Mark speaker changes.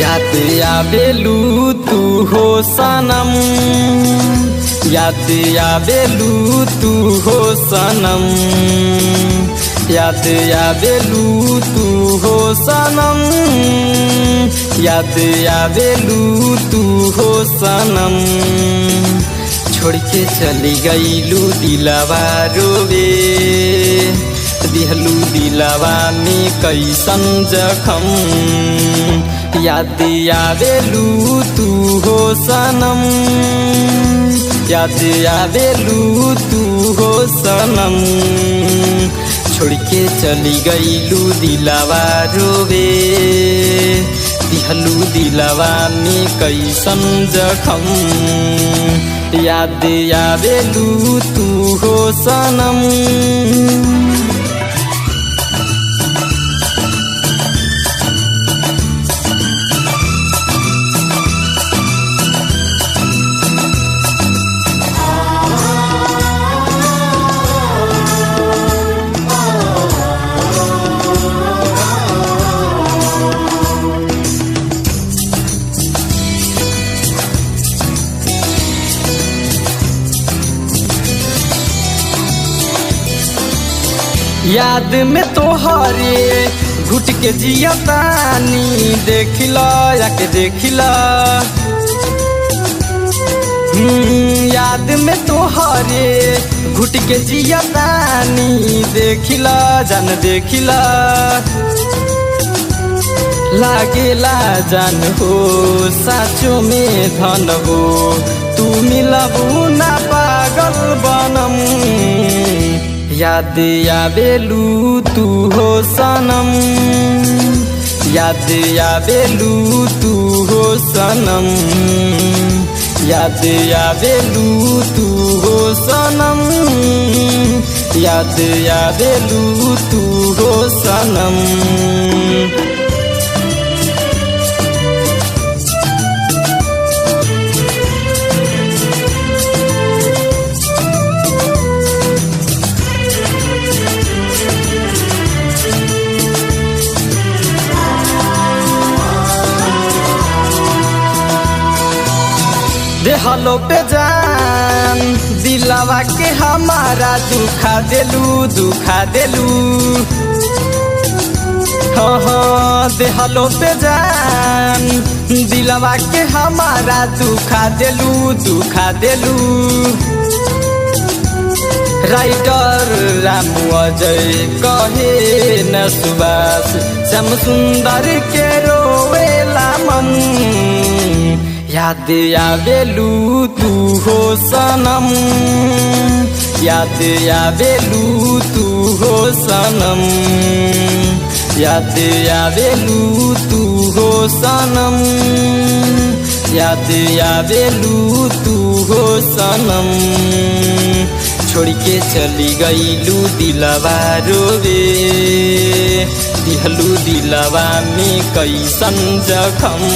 Speaker 1: याद आवेलू तू हो सनम, याद आवेलू तू हो सनम, याद आवेलू तू हो सनम, याद आवेलू तू हो सनम। छोड़ के चली गईलू दिलवा रोवे, दिहलू दिलवा में कैसन जखम। याद आवेलू तू हो सनम, याद आवेलू तू हो सनम। छोड़ के चली गईलू दिलवा रोवे, दिहलू दिलवा में कैसन जखम। याद आवेलू तू हो सनम। याद में तोहरे घुट के जियतानी, देखिला याके देखिला। याद में तोहरे घुट के जियतानी, देखिला जान देखिला। लागेला जान हो साचो में धन हो, तू मिलबू ना पागल बनम। याद आवेलू तू हो सनम, याद आवेलू तू हो सनम, याद आवेलू तू हो सनम, याद आवेलू तू हो सनम। देहलो पे जान दिलवा के हमारा, दुखा देलू दुखा देलू। हाँ हाँ देहलो पे जान दिलवा के हमारा, दुखा देलू दुखा देलू। राइटर रामू अजय कहे न सुबास, श्याम सुंदर के रोवेला मन। याद आवेलू तू हो सनम, याद आवेलू तू हो सनम, याद आवेलू तू हो सनम, याद आवेलू तू हो सनम। छोड़ के चली गईलू दिलवा रोवे, दिहलू दिलवा में कैसन जखम।